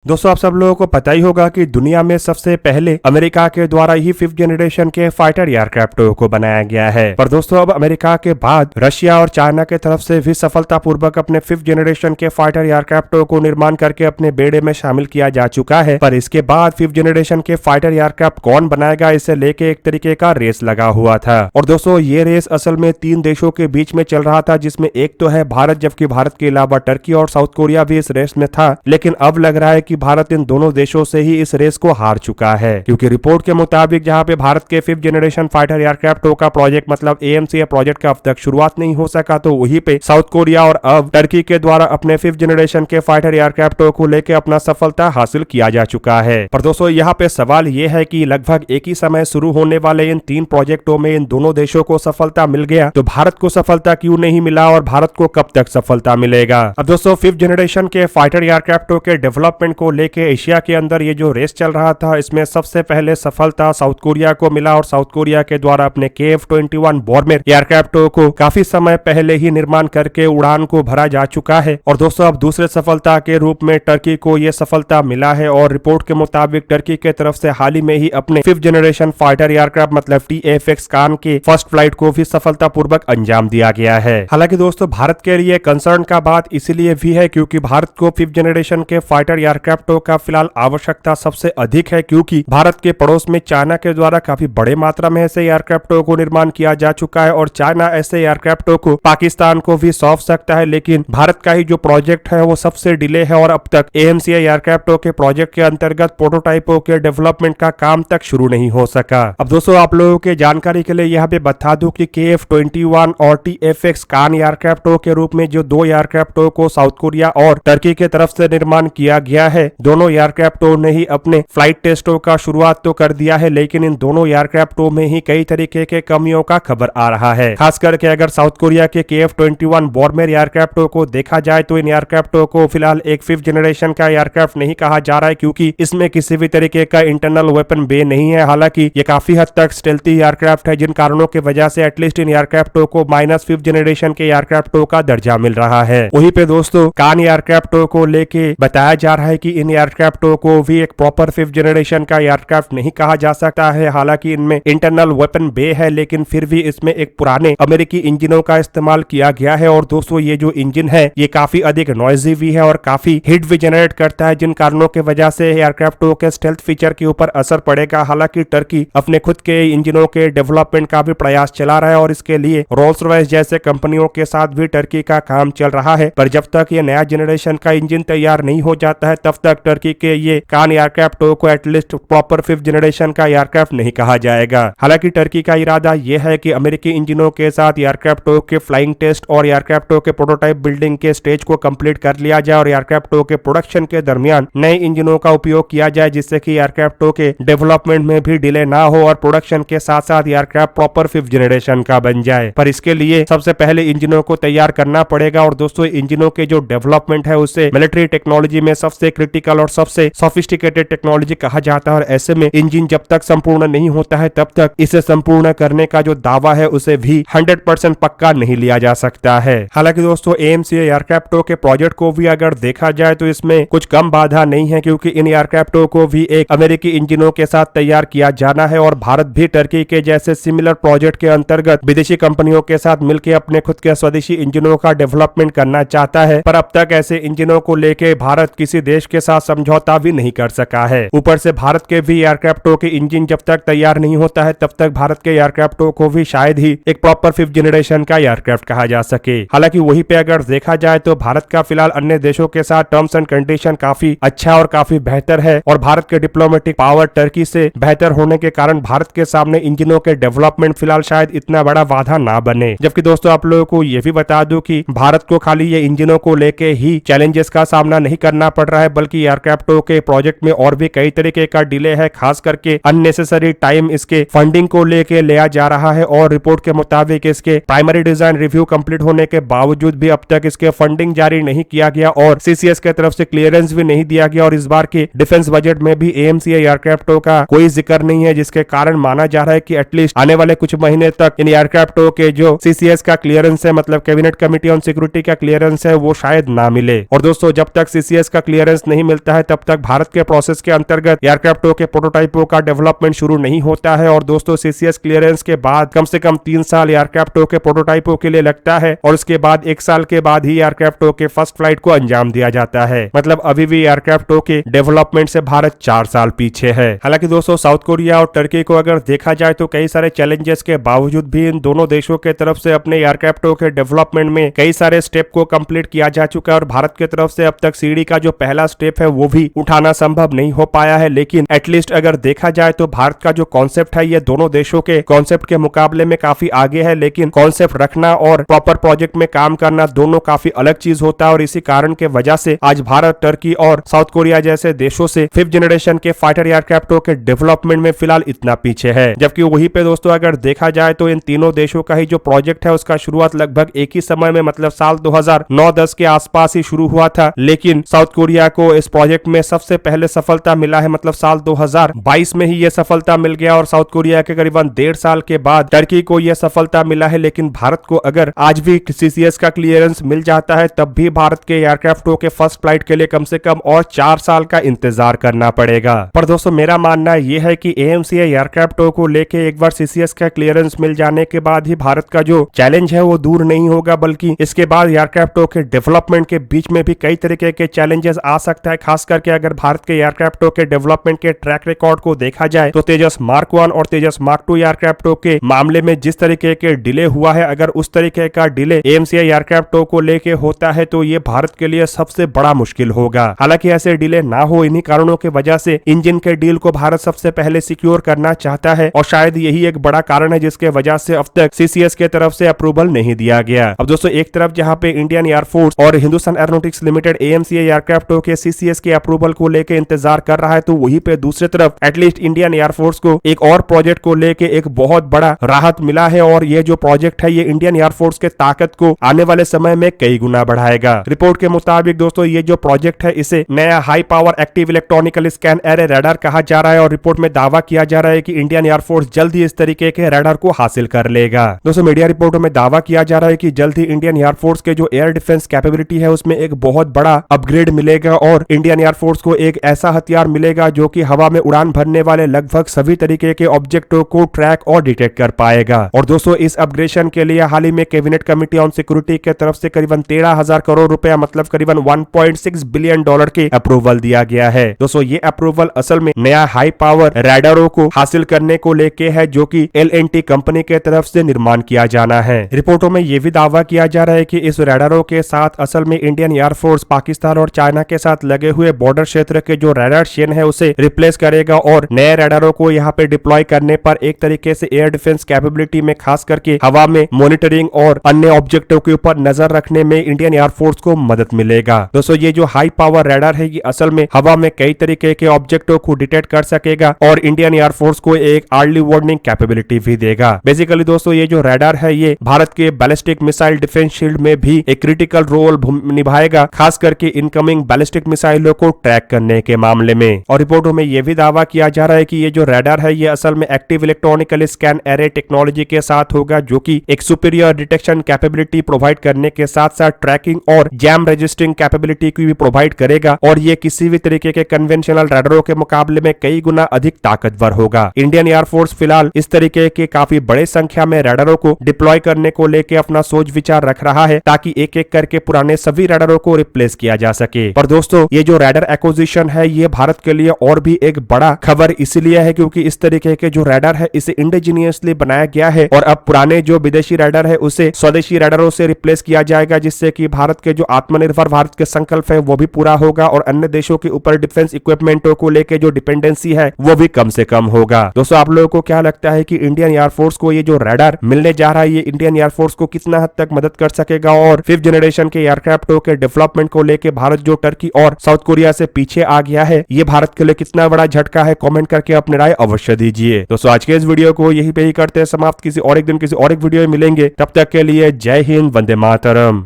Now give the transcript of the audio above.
दोस्तों, आप सब लोगों को पता ही होगा कि दुनिया में सबसे पहले अमेरिका के द्वारा ही 5th जनरेशन के फाइटर एयरक्राफ्ट को बनाया गया है। पर दोस्तों, अब अमेरिका के बाद रशिया और चाइना के तरफ से भी सफलतापूर्वक अपने 5th जनरेशन के फाइटर एयरक्राफ्ट को निर्माण करके अपने बेड़े में शामिल किया जा चुका है। पर इसके बाद 5th जनरेशन के फाइटर एयरक्राफ्ट कौन बनाएगा, इसे लेके एक तरीके का रेस लगा हुआ था। और दोस्तों, ये रेस असल में 3 देशों के बीच में चल रहा था, जिसमें एक तो है भारत, जबकि भारत के अलावा टर्की और साउथ कोरिया भी इस रेस में था। लेकिन अब लग रहा है कि भारत इन दोनों देशों से ही इस रेस को हार चुका है, क्योंकि रिपोर्ट के मुताबिक जहां पे भारत के 5th जनरेशन फाइटर एयरक्राफ्ट का प्रोजेक्ट मतलब AMCA प्रोजेक्ट का अब तक शुरुआत नहीं हो सका, तो वहीं पे साउथ कोरिया और अब टर्की के द्वारा अपने 5th जनरेशन के फाइटर एयरक्राफ्ट को लेकर अपना सफलता हासिल किया जा चुका है। पर दोस्तों, यहाँ पे सवाल ये है कि लगभग एक ही समय शुरू होने वाले इन 3 प्रोजेक्टों में इन दोनों देशों को सफलता मिल गया, तो भारत को सफलता क्यों नहीं मिला और भारत को कब तक सफलता मिलेगा। अब दोस्तों, 5th जनरेशन के फाइटर एयरक्राफ्ट के डेवलपमेंट को लेकर एशिया के अंदर ये जो रेस चल रहा था, इसमें सबसे पहले सफलता साउथ कोरिया को मिला और साउथ कोरिया के द्वारा अपने KF-21 बॉर्मेर एयरक्राफ्ट को काफी समय पहले ही निर्माण करके उड़ान को भरा जा चुका है। और दोस्तों, अब दूसरे सफलता के रूप में टर्की को यह सफलता मिला है और रिपोर्ट के मुताबिक टर्की के तरफ से हाल ही में ही अपने 5th जनरेशन फाइटर एयरक्राफ्ट मतलब TFX कान के फर्स्ट फ्लाइट को भी सफलतापूर्वक अंजाम दिया गया है। हालांकि दोस्तों, भारत के लिए कंसर्न का बात इसलिए भी है क्योंकि भारत को 5th जनरेशन के फाइटर एयरक्राफ्ट का फिलहाल आवश्यकता सबसे अधिक है, क्योंकि भारत के पड़ोस में चाइना के द्वारा काफी बड़े मात्रा में ऐसे एयरक्राफ्ट को निर्माण किया जा चुका है और चाइना ऐसे एयरक्राफ्ट को पाकिस्तान को भी सौंप सकता है। लेकिन भारत का ही जो प्रोजेक्ट है वो सबसे डिले है और अब तक AMCA एयरक्राफ्ट के प्रोजेक्ट के अंतर्गत प्रोटोटाइपों के डेवलपमेंट का काम तक शुरू नहीं हो सका। अब दोस्तों, आप लोगों के जानकारी के लिए यहाँ पे बता दूं कि KF-21 और TFX कान एयरक्राफ्ट के रूप में जो 2 एयरक्राफ्ट को साउथ कोरिया और टर्की के तरफ से निर्माण किया गया है, दोनों एयरक्राफ्टों ने ही अपने फ्लाइट टेस्टों का शुरुआत तो कर दिया है, लेकिन इन दोनों एयरक्राफ्टों में ही कई तरीके के कमियों का खबर आ रहा है। खास करके अगर साउथ कोरिया के KF-21 बॉर्मेर एयरक्राफ्टों को देखा जाए तो इन एयरक्राफ्टों को फिलहाल एक 5th जनरेशन का एयरक्राफ्ट नहीं कहा जा रहा है, क्योंकि इसमें किसी भी तरीके का इंटरनल वेपन बे नहीं है। हालांकि ये काफी हद तक स्टेल्थी एयरक्राफ्ट है, जिन कारणों की वजह से एटलीस्ट इन एयरक्राफ्टों को -5th जनरेशन के एयरक्राफ्टों का दर्जा मिल रहा है। वहीं पे दोस्तों, कान एयरक्राफ्टों को लेके बताया जा रहा है कि इन एयरक्राफ्टों को भी एक प्रॉपर 5th जनरेशन का एयरक्राफ्ट नहीं कहा जा सकता है। हालांकि इनमें इंटरनल वेपन बे है, लेकिन फिर भी इसमें एक पुराने अमेरिकी इंजनों का इस्तेमाल किया गया है। और दोस्तों, ये जो इंजन है ये काफी अधिक नॉइजी भी है और काफी हीट भी जनरेट करता है, जिन कारणों की वजह से एयरक्राफ्टों के स्टेल्थ फीचर के ऊपर असर पड़ेगा। हालांकि टर्की अपने खुद के इंजनों के डेवलपमेंट का भी प्रयास चला रहा है और इसके लिए रोल्स रॉयस जैसे कंपनियों के साथ भी टर्की का काम चल रहा है। पर जब तक ये नया जनरेशन का इंजन तैयार नहीं हो जाता है, तब तक टर्की के ये कान एयरक्राफ्ट को एटलीस्ट प्रॉपर 5th जनरेशन का एयरक्राफ्ट नहीं कहा जाएगा। हालांकि टर्की का इरादा यह है कि अमेरिकी इंजनों के साथ एयरक्राफ्ट के फ्लाइंग टेस्ट और एयरक्राफ्ट के प्रोटोटाइप बिल्डिंग के स्टेज को कंप्लीट कर लिया जाए और एयरक्राफ्ट के प्रोडक्शन के दरमियान नए इंजनों का उपयोग किया जाए, जिससे कि एयरक्राफ्ट के डेवलपमेंट में भी डिले ना हो और प्रोडक्शन के साथ साथ एयरक्राफ्ट प्रॉपर 5th जनरेशन का बन जाए। पर इसके लिए सबसे पहले इंजनों को तैयार करना पड़ेगा और दोस्तों, इंजनों के जो डेवलपमेंट है उसे मिलिट्री टेक्नोलॉजी में सबसे क्रिटिकल और सबसे सोफिस्टिकेटेड टेक्नोलॉजी कहा जाता है और ऐसे में इंजन जब तक संपूर्ण नहीं होता है तब तक इसे संपूर्ण करने का जो दावा है उसे भी 100% पक्का नहीं लिया जा सकता है। हालांकि दोस्तों, AMCA एयरक्राफ्टों के प्रोजेक्ट को भी अगर देखा जाए तो इसमें कुछ कम बाधा नहीं है, क्योंकि इन एयरक्राफ्टों को भी एक अमेरिकी इंजनों के साथ तैयार किया जाना है और भारत भी टर्की के जैसे सिमिलर प्रोजेक्ट के अंतर्गत विदेशी कंपनियों के साथ मिलकर अपने खुद के स्वदेशी इंजनों का डेवलपमेंट करना चाहता है। पर अब तक ऐसे इंजनों को लेकर भारत किसी देश के साथ समझौता भी नहीं कर सका है। ऊपर से भारत के भी एयरक्राफ्टों के इंजन जब तक तैयार नहीं होता है तब तक भारत के एयरक्राफ्टों को भी शायद ही एक प्रॉपर 5th जनरेशन का एयरक्राफ्ट कहा जा सके। हालांकि वहीं पे अगर देखा जाए तो भारत का फिलहाल अन्य देशों के साथ टर्म्स एंड कंडीशन काफी अच्छा और काफी बेहतर है और भारत के डिप्लोमेटिक पावर टर्की से बेहतर होने के कारण भारत के सामने इंजनों के डेवलपमेंट फिलहाल शायद इतना बड़ा बाधा ना बने। जबकि दोस्तों, आप लोगों को यह भी बता दूं कि भारत को खाली ये इंजनों को लेके ही चैलेंजेस का सामना नहीं करना पड़ रहा है, बल्कि एयरक्राफ्टों के प्रोजेक्ट में और भी कई तरीके का डिले है। खास करके अननेसेसरी टाइम इसके फंडिंग को लेके लिया जा रहा है और रिपोर्ट के मुताबिक इसके प्राइमरी डिजाइन रिव्यू कंप्लीट होने के बावजूद भी अब तक इसके फंडिंग जारी नहीं किया गया और CCS के तरफ से क्लियरेंस भी नहीं दिया गया और इस बार के डिफेंस बजट में भी AMCA एयरक्राफ्टों का कोई जिक्र नहीं है, जिसके कारण माना जा रहा है कि एटलीस्ट आने वाले कुछ महीने तक इन एयरक्राफ्टों के जो CCS का क्लियरेंस है मतलब कैबिनेट कमेटी ऑन सिक्योरिटी का क्लियरेंस है वो शायद ना मिले। और दोस्तों, जब तक CCS का क्लियरेंस नहीं मिलता है तब तक भारत के प्रोसेस के अंतर्गत एयरक्राफ्टों के प्रोटोटाइपों का डेवलपमेंट शुरू नहीं होता है। और दोस्तों सीसीएस क्लियरेंस के बाद कम से कम 3 साल एयरक्राफ्टों के प्रोटोटाइपों के लिए लगता है और उसके बाद 1 साल के बाद ही एयरक्राफ्टों के फर्स्ट फ्लाइट को अंजाम दिया जाता है। मतलब अभी भी एयरक्राफ्टों के डेवलपमेंट से भारत 4 साल पीछे है। हालांकि दोस्तों साउथ कोरिया और टर्की को अगर देखा जाए तो कई सारे चैलेंजेस के बावजूद भी इन दोनों देशों के तरफ से अपने एयरक्राफ्टों के डेवलपमेंट में कई सारे स्टेप को कंप्लीट किया जा चुका है और भारत की तरफ से अब तक सीढ़ी का जो पहला स्टेप है वो भी उठाना संभव नहीं हो पाया है। लेकिन एटलीस्ट अगर देखा जाए तो भारत का जो कॉन्सेप्ट है ये दोनों देशों के कॉन्सेप्ट के मुकाबले में काफी आगे है। लेकिन कॉन्सेप्ट रखना और प्रॉपर प्रोजेक्ट में काम करना दोनों काफी अलग चीज होता है और इसी कारण के वजह से आज भारत, टर्की और साउथ कोरिया जैसे देशों से 5th जनरेशन के फाइटर एयरक्राफ्टों के डेवलपमेंट में फिलहाल इतना पीछे है। जबकि वहीं पे दोस्तों अगर देखा जाए तो इन तीनों देशों का ही जो प्रोजेक्ट है उसका शुरुआत लगभग एक ही समय में मतलब साल 2009-10 के आसपास ही शुरू हुआ था। लेकिन साउथ कोरिया को इस प्रोजेक्ट में सबसे पहले सफलता मिला है, मतलब साल 2022 में ही यह सफलता मिल गया और साउथ कोरिया के करीबन 1.5 साल के बाद टर्की को यह सफलता मिला है। लेकिन भारत को अगर आज भी सीसीएस का क्लियरेंस मिल जाता है तब भी भारत के एयरक्राफ्टों के फर्स्ट फ्लाइट के लिए कम से कम और 4 साल का इंतजार करना पड़ेगा। पर दोस्तों मेरा मानना यह है कि एएमसीए एयरक्राफ्टों को लेके एक बार सीसीएस का क्लियरेंस मिल जाने के बाद ही भारत का जो चैलेंज है वो दूर नहीं होगा, बल्कि इसके बाद एयरक्राफ्टों के डेवलपमेंट के बीच में भी कई तरीके के चैलेंजेस आ सकता है। खास करके अगर भारत के एयरक्राफ्टों के डेवलपमेंट के ट्रैक रिकॉर्ड को देखा जाए तो तेजस मार्क 1 और तेजस मार्क 2 एयरक्राफ्टों के मामले में जिस तरीके के डिले हुआ है, अगर उस तरीके का डिले एएमसीए एयरक्राफ्टों को लेके होता है तो ये भारत के लिए सबसे बड़ा मुश्किल होगा। हालांकि ऐसे डिले ना हो, इन्हीं कारणों की वजह से इंजन के डील को भारत सबसे पहले सिक्योर करना चाहता है और शायद यही एक बड़ा कारण है जिसके वजह से अब तक सीसीएस के तरफ से अप्रूवल नहीं दिया गया। अब दोस्तों एक तरफ जहां पे इंडियन एयरफोर्स और हिंदुस्तान एरोनॉटिक्स लिमिटेड एएमसीए एयरक्राफ्टों के सीसीएस के अप्रूवल को लेके इंतजार कर रहा है, तो वहीं पे दूसरी तरफ एटलीस्ट इंडियन एयरफोर्स को एक और प्रोजेक्ट को लेके एक बहुत बड़ा राहत मिला है और ये जो प्रोजेक्ट है ये इंडियन एयरफोर्स के ताकत को आने वाले समय में कई गुना बढ़ाएगा। रिपोर्ट के मुताबिक दोस्तों ये जो प्रोजेक्ट है इसे नया high power active electronical scan array radar कहा जा रहा है और रिपोर्ट में दावा किया जा रहा है कि इंडियन एयरफोर्स जल्द ही इस तरीके के रडार को हासिल कर लेगा। दोस्तों मीडिया रिपोर्टों में दावा किया जा रहा है कि जल्द ही इंडियन एयरफोर्स के जो एयर डिफेंस कैपेबिलिटी है उसमें एक बहुत बड़ा अपग्रेड मिलेगा और इंडियन एयरफोर्स को एक ऐसा हथियार मिलेगा जो कि हवा में उड़ान भरने वाले लगभग सभी तरीके के ऑब्जेक्टों को ट्रैक और डिटेक्ट कर पाएगा। और दोस्तों इस अपग्रेडेशन के लिए हाल ही में कैबिनेट कमेटी ऑन सिक्योरिटी के तरफ से करीबन 13,000 करोड़ रुपया मतलब करीबन 1.6 बिलियन डॉलर के अप्रूवल दिया गया है। दोस्तों ये अप्रूवल असल में नया हाई पावर रडारों को हासिल करने को लेके है जो कि LNT कंपनी के तरफ से निर्माण किया जाना है। रिपोर्टों में यह भी दावा किया जा रहा है कि इस रडारों के साथ असल में इंडियन एयरफोर्स पाकिस्तान और चाइना के साथ लगे हुए बॉर्डर क्षेत्र के जो रडार चेन है उसे रिप्लेस करेगा और नए रडारों को यहाँ पे डिप्लॉय करने पर एक तरीके से एयर डिफेंस कैपेबिलिटी में खास करके हवा में मॉनिटरिंग और अन्य ऑब्जेक्टों के ऊपर नजर रखने में इंडियन एयरफोर्स को मदद मिलेगा। दोस्तों ये जो हाई पावर रडार है ये असल में हवा में कई तरीके के ऑब्जेक्टों को डिटेक्ट कर सकेगा और इंडियन एयरफोर्स को एक अर्ली वार्निंग कैपेबिलिटी भी देगा। बेसिकली दोस्तों ये जो रडार है ये भारत के बैलिस्टिक मिसाइल डिफेंस शील्ड में भी एक क्रिटिकल रोल निभाएगा, खास करके इनकमिंग बैलिस्टिक मिसाइलों को ट्रैक करने के मामले में। और रिपोर्टों में यह भी दावा किया जा रहा है कि ये जो रडार है ये असल में active electronical scan array technology के साथ होगा जो कि एक सुपीरियर डिटेक्शन कैपेबिलिटी प्रोवाइड करने के साथ साथ ट्रैकिंग और जैम रजिस्टरिंग कैपेबिलिटी की भी प्रोवाइड करेगा और ये किसी भी तरीके के कन्वेंशनल रडारों के मुकाबले में कई गुना अधिक ताकतवर होगा। इंडियन एयरफोर्स फिलहाल इस तरीके के काफी बड़े संख्या में रडारों को डिप्लॉय करने को लेकर अपना सोच विचार रख रहा है ताकि एक एक करके पुराने सभी रडारों को रिप्लेस किया जा सके। पर दोस्तों ये जो रडार एक्विजिशन है ये भारत के लिए और भी एक बड़ा खबर इसलिए है क्योंकि इस तरीके के जो रडार है इसे इंडिजीनियसली बनाया गया है और अब पुराने जो विदेशी रडार है उसे स्वदेशी रडारों से रिप्लेस किया जाएगा, जिससे कि भारत के जो आत्मनिर्भर भारत के संकल्प है वो भी पूरा होगा और अन्य देशों के ऊपर डिफेंस इक्विपमेंटों को लेके जो डिपेंडेंसी है वो भी कम से कम होगा। दोस्तों आप लोगों को क्या लगता है कि इंडियन एयरफोर्स को ये जो रडार मिलने जा रहा है ये इंडियन एयरफोर्स को कितना हद तक मदद कर सकेगा और 5th जनरेशन के एयरक्राफ्टों के डेवलपमेंट को लेके भारत जो टर्की और साउथ कोरिया से पीछे आ गया है ये भारत के लिए कितना बड़ा झटका है? कमेंट करके अपनी राय अवश्य दीजिए। दोस्तों आज के इस वीडियो को यहीं पे ही करते हैं समाप्त। किसी और एक दिन किसी और एक वीडियो में मिलेंगे, तब तक के लिए जय हिंद, वंदे मातरम।